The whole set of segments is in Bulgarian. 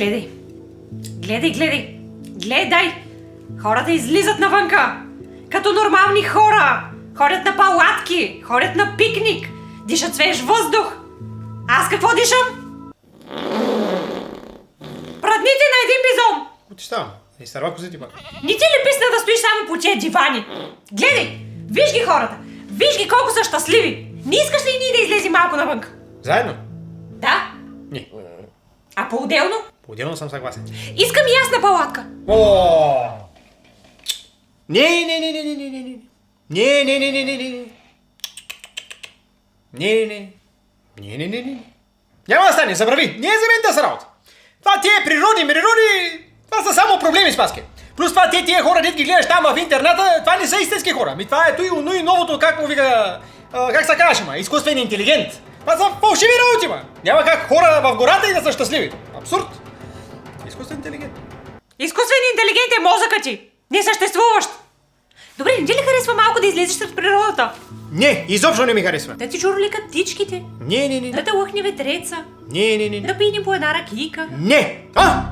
Гледай. Гледай! Хората излизат навънка. Като нормални хора. Ходят на палатки, ходят на пикник, дишат свеж въздух. Аз какво дишам? Прадните на един бизон. Ти става? Не изтърва козите пак. Не ти ли писна да стоиш само по тия дивани? Гледай, виж ги хората. Виж ги колко са щастливи. Не искаш ли ние да излезем малко навънка? Заедно? Да. Не. А по-отделно? По-отделно съм съгласен. Искам и аз на палатка. О! Не. Не. Няма да стане, забрави. Не е за мен да са работа. Това тия природи, това са само проблеми, Спаске. Плюс това тия хора, дет ги гледаш там в интернета, това не са истински хора. Това е той и новото, как му вика, как се казваше, изкуствен интелигент. Това са фалшиви работи, ма. Няма как хора в гората и да са щастливи. Абсурд. Изкуствен интелигент. Изкуствен интелигент е мозъкът ти. Не съществуващ. Добре, не ти ли харесва малко да излезеш сред природата? Не, изобщо не ми харесва. Да ти чурликат птичките. Не. Да те лъхне ветреца. Не. Да пинем по една ракийка. Не!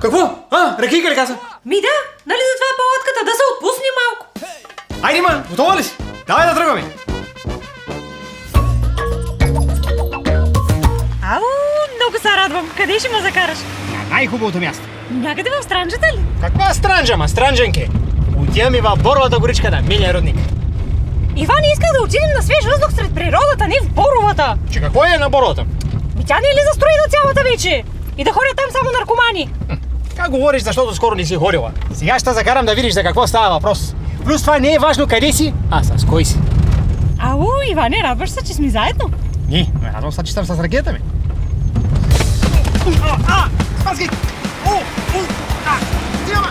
Какво? Ракийка ли каза? Ми да, нали за това е палатката, да се отпусне малко. Айде, ма, готова ли си? Давай да тръгваме. Ау, много се радвам. Къде ще ме закараш? На най-хубавото място. Някъде в странджата ли? Каква странджа, ма? Страндженке. Отиваме в Боровата горичка, да, милия родник. Иван, исках да отидем на свеж въздух сред природата, не в Боровата. Че какво е на Боровата? Ми тя не е ли застроена цялата вече? И да ходят там само наркомани? Как говориш, защото скоро не си ходила? Сега ще закарам да видиш за какво става въпрос. Плюс това не е важно къде си, а с кой си. Ау, Иване, радваш се, че сме заедно? Не, радвам се, че съм с ракетами. Спаски! Стигаме!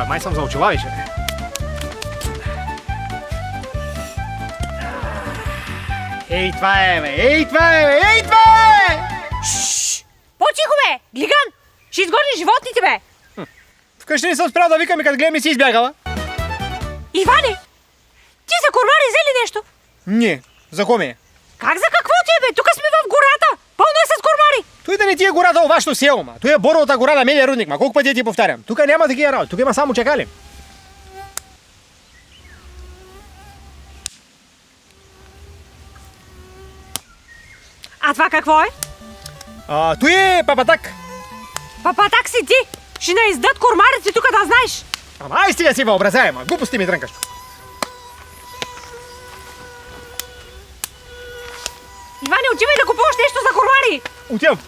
Май съм заучила вече. Ей, това е, бе! По-тихо, бе! Глиган! Ще изгониш животните, бе! Вкъщи не съм спрял да викам и като гледам и си избягала. Иване! Ти за кормари взе ли нещо? Не, за коме е? Как за какво ти е, бе? Тук сме в гората! Пълно е с кормари! Той да не ти е гората във вашето село, ма. Той е Боровата гора на Мелия рудник, ма. Колко пъти ти повтарям? Тук няма такива работи, тук има само чакали. А това какво е? Той е папатак. Папатак си ти! Ще не издат кормарите тук, да знаеш! Ама ай стига си въобразяй, ма. Глупости ми дрънкаш. Иване, отивай да купуваш нещо за кормари! Отивам.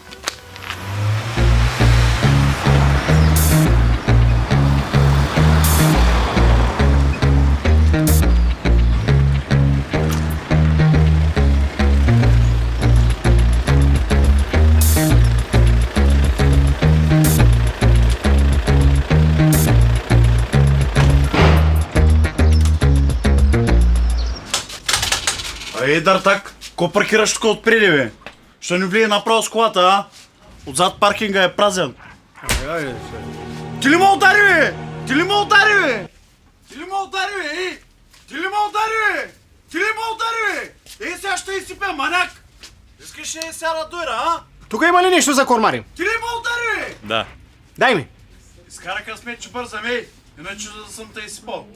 Ей, Дартак, ко паркираш тук отпреди, бе? Ще ни влие направо с колата, а? Отзад паркинга е празен. Ти ли ме удари, бе? Ей, сега ще изсипе, маняк! Искаш ли сега да дойра, а? Тук има ли нещо за кормари? Ти ли ме удари, бе? Да. Дай ми. Изкара късмет, че бързам, ей! Иначе да съм те изсипал.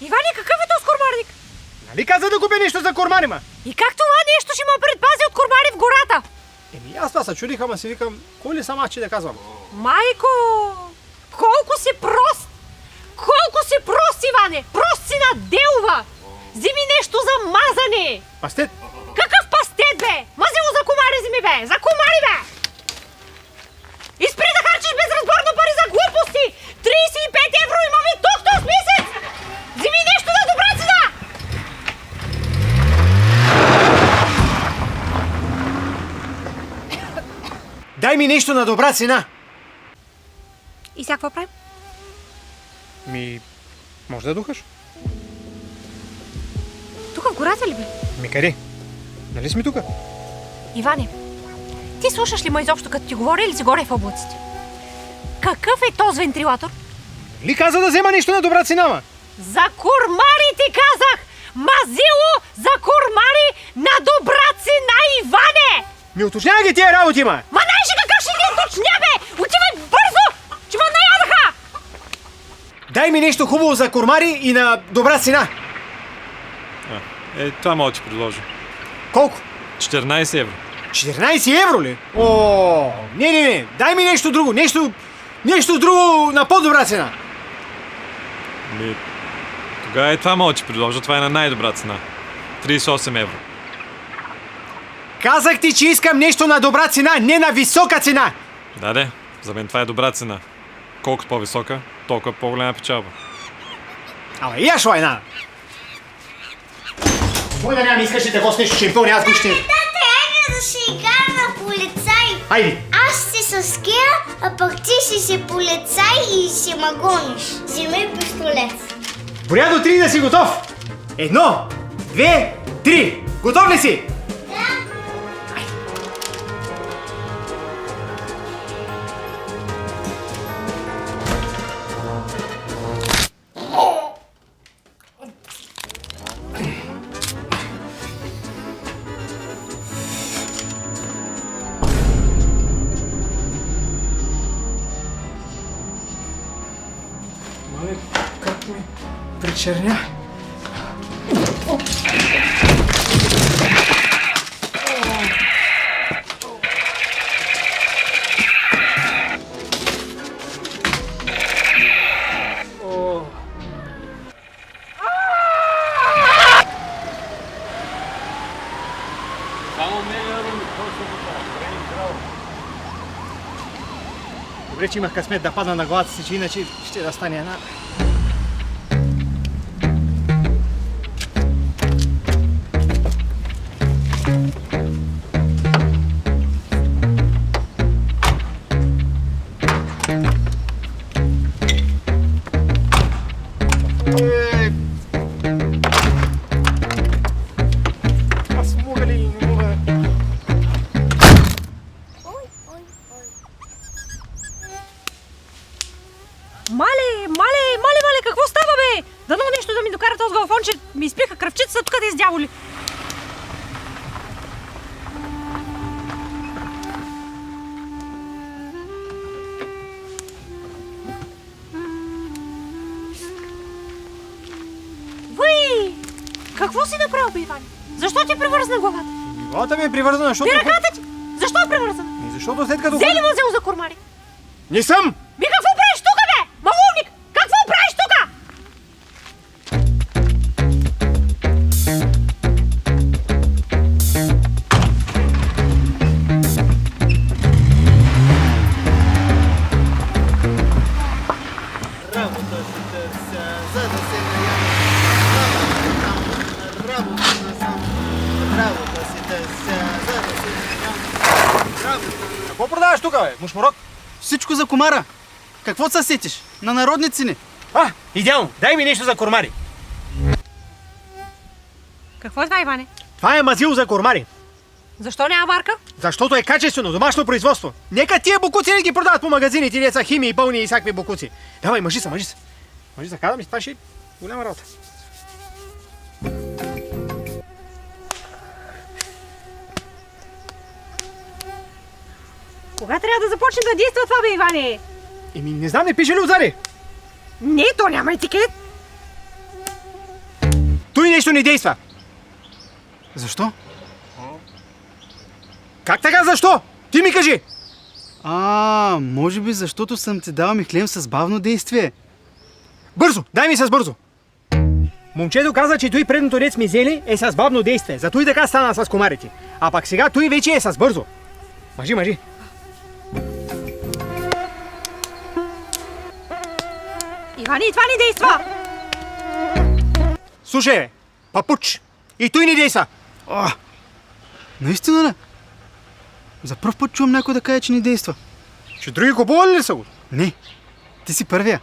Иване, какъв е този кормарник? Нали каза да купя нещо за кормари, ма? И как това нещо ще ме предпази от кормари в гората? Аз това се чудих, ама си викам, кой ли съм аз, че да казвам? Майко! Колко си прост! Иване! Прост си на делва! Вземи нещо за мазане! Пастет? Какъв пастет, бе? Мазило за комари вземи, бе! За комари, бе! И спри да харчиш безразборно пари за глупости! 35 евро имаме тук в този смисъл! ми нещо на добра цена. И сега какво правим? Може да духаш? Тук в гората ли бе? Къде? Нали сме тука? Иване, ти слушаш ли ме изобщо като ти говоря или си горе в облаците? Какъв е този вентилатор? Ли каза да взема нещо на добра цена, ма? За курмари ти казах! Мазило за курмари на добра цена, Иване! Ми уточнява ги тия работи, ма! Ма знаеш ли какъв ще ти уточня, бе? Отивай бързо, че ме наядаха! Дай ми нещо хубаво за курмари и на добра цена. Това мога да ти предложа. Колко? 14 евро. 14 евро ли? О, не. Дай ми нещо друго. Нещо друго на по-добра цена. Тогава и това мога да ти предложа. Това е на най-добра цена. 38 евро. Казах ти, че искам нещо на добра цена, не на висока цена. Да, за мен това е добра цена. Колкото по-висока, толкова по-голяма печалба. Ама я шо една. Мой да няма искаш ли да с нещо, че им пълни аз гущи. Айде да се играем на полицай. Хайде. Аз ще се ския, а пък ти си полицай и си ме гониш. Вземи пистолет. Броя до 3 да си готов. 1, 2, 3. Готов ли си? Мале, как ми причерня? Добре, че имах късмет да падна на главата си, че иначе ще да стане една... Аз мога ли? Не мога. Мале, какво става, бе? Дано нещо да ми докара този галафон, че ми изпиха кръвчицата тук да издяволи. Въй! Какво си направил, бе, Иван? Защо ти превързна главата? Главата ми е привързана, защото... И ръката ти? Защо е превързана? Защото след като... Взе ли му за курмари? Не съм! Ми какво правиш тук, бе? Малумник! Какво правиш тук? Работа си търся, за да се наяма. Работа насам. Работа си търся, за да се наяма. Какво продаваш тук, бе? Мушмурок? Всичко за комара. Какво се сетиш? На народни цени. Идеално! Дай ми нещо за кормари. Какво е това, Иване? Това е мазил за кормари. Защо няма марка? Защото е качествено, домашно производство. Нека тия бокуци не ги продават по магазините, не са химии, пълни и всякакви бокуци. Давай, мъжи се. Мъжи се, казвам и това ще е голяма работа. Кога трябва да започне да действа това, бе, Иване? Не знам, не пише ли отзади? Не, то няма етикет. Той нещо не действа. Защо? Как така защо? Ти ми кажи. Може би защото съм ти дал михлем с бавно действие. Бързо, дай ми с бързо. Момчето каза, че той предното дет сме взели е с бавно действие. Зато и така стана с комарите. А пак сега той вече е с бързо. Мъжи. Иване, и това не действа. Слушай, бе, папуч. И той не действа. Наистина ли? За пръв път чувам някой да каже, че не действа. Че други купували ли са го? Не, ти си първия.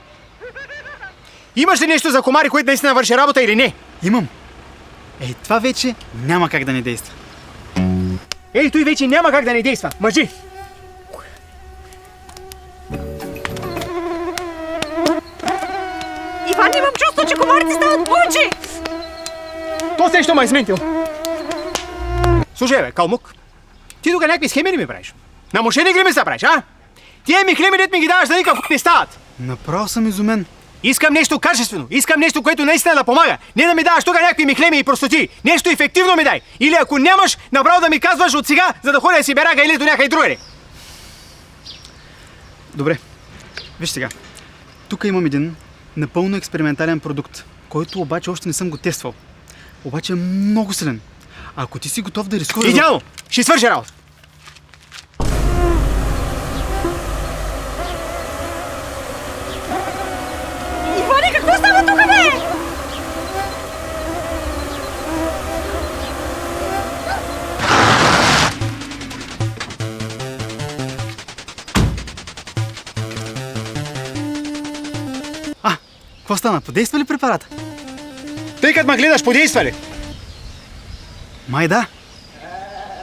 Имаш ли нещо за комари, които наистина върши работа или не? Имам. Ей, това вече няма как да не действа. Ей, той вече няма как да не действа. Мъжи! Иван, имам чувство, че комарите стават повече! То нещо ме изментил. Слушай, бе, калмук. Ти тук някакви схеми ли ми правиш? На мошенник ли ми се правиш, а? Тия ми хлеми дет ми ги даваш за никакво не стават. Направо съм изумен. Искам нещо качествено. Искам нещо, което наистина да помага. Не да ми даваш тук някакви михлеми и простоти. Нещо ефективно ми дай. Или ако нямаш, направо да ми казваш от сега, за да ходя да си берага или до някъде другаде. Добре. Виж сега. Тук имам един напълно експериментален продукт, който обаче още не съм го тествал. Обаче е много силен. Ако ти си готов да рискуваш... Идеално! Ще свърши работа. Иване, какво става тук, бе? Какво стана? Подейства ли препарата? Тъй като ме гледаш, подейства ли? Май да.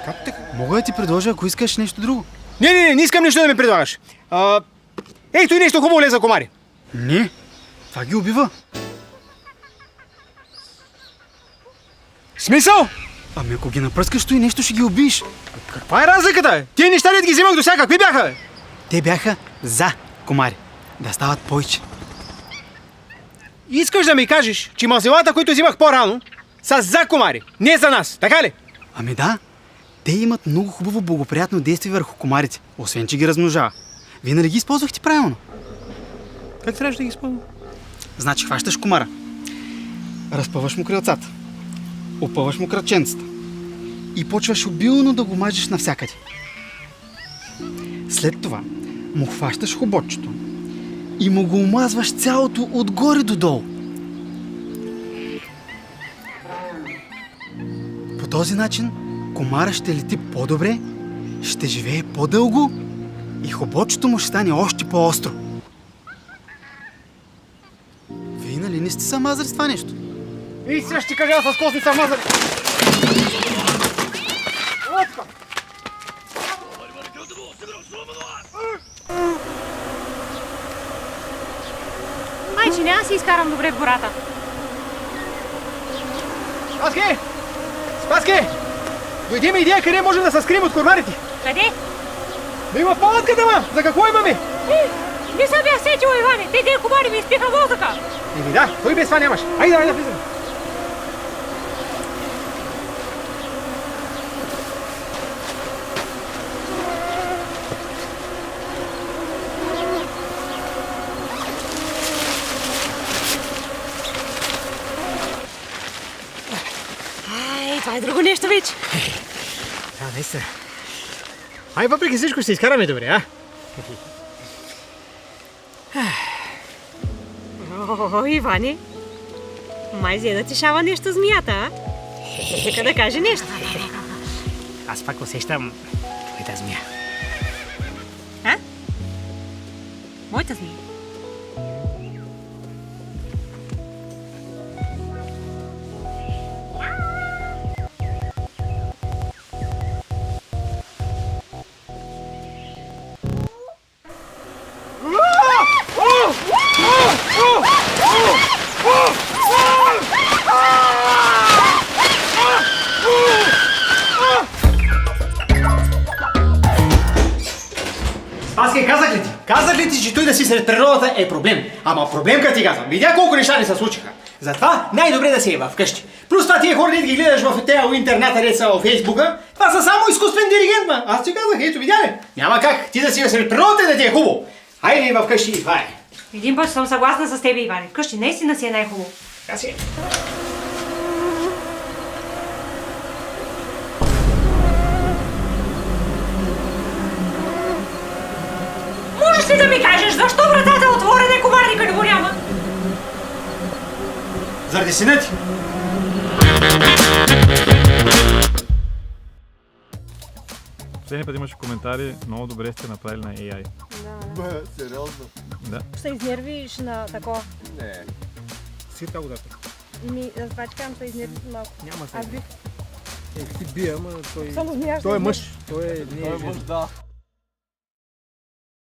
Как така? Мога да ти предложа, ако искаш нещо друго. Не искам нищо да ми предлагаш. Ей, той нещо хубаво ли за комари? Не. Това ги убива. Смисъл? Ами ако ги напръскаш, то и нещо ще ги убиеш. Каква е разликата, бе? Тия неща ли ги взимах до сега, какви бяха, бе? Те бяха за комари. Да стават повече. Искаш да ми кажеш, че мазилата, които взимах по-рано, са за комари, не за нас, така ли? Ами да. Те имат много хубаво благоприятно действие върху комарите, освен че ги размножава. Вие нали ги използвахте правилно? Как трябваше да ги използвам? Значи хващаш комара, разпъваш му крилцата, опъваш му кръченцата и почваш обилно да го мажеш навсякъде. След това му хващаш хоботчето и му го омазваш цялото отгоре до долу. По този начин комара ще лети по-добре, ще живее по-дълго и хоботчето му ще стане още по-остро. Вие нали не сте се мазали с това нещо? И сега ще ти кажа аз с косница мазали. Майче, няма си изкарам добре в гората. Спаски! Спаски! Дойди ми идея къде можем да се скрием от комарите. Къде? Да има палатката, ма! За какво имаме? Не съм бях сетила, Иване. Те тия комари ми изпиха мозъка. Еми да, той без това нямаш. Айде, да влизаме. Ай, това е друго нещо вече. Да, наистина. Ай, въпреки всичко ще изкараме добре, а? О, Иване. Май взе да ти шава нещо змията, а? Нека да каже нещо. Аз пак усещам твоята змия. А? Моята змия. Спаски, казах ли ти? Казах ли ти, че той да си сред природата е проблем? Ама проблем, като ти казвам. Видя колко неща не се случиха. Затова най-добре да си е вкъщи. Плюс това тия хора, ги гледаш в тези интернета, деца в Фейсбука, това са само изкуствен диригент, ма. Аз ти казах, ето видя ли? Няма как ти да си сред природата и да ти е хубаво. Хайде вкъщи и това е. Един път съм съгласна с теб, Иване. Вкъщи наистина си е най-хубаво. Така си е. Можеш ли да ми кажеш защо вратата е отворена и комарника не го няма? Заради сина ти. Последния път имаше коментари, много добре сте направили на AI. Бе, сериозно. Да. Се изнервиш на такова. Не. Сирка водата. Аз бачкам се изнервиш малко. Няма Аз бих Ти бия, ама той... само Той е мъж. Той е... Той е мъж, да.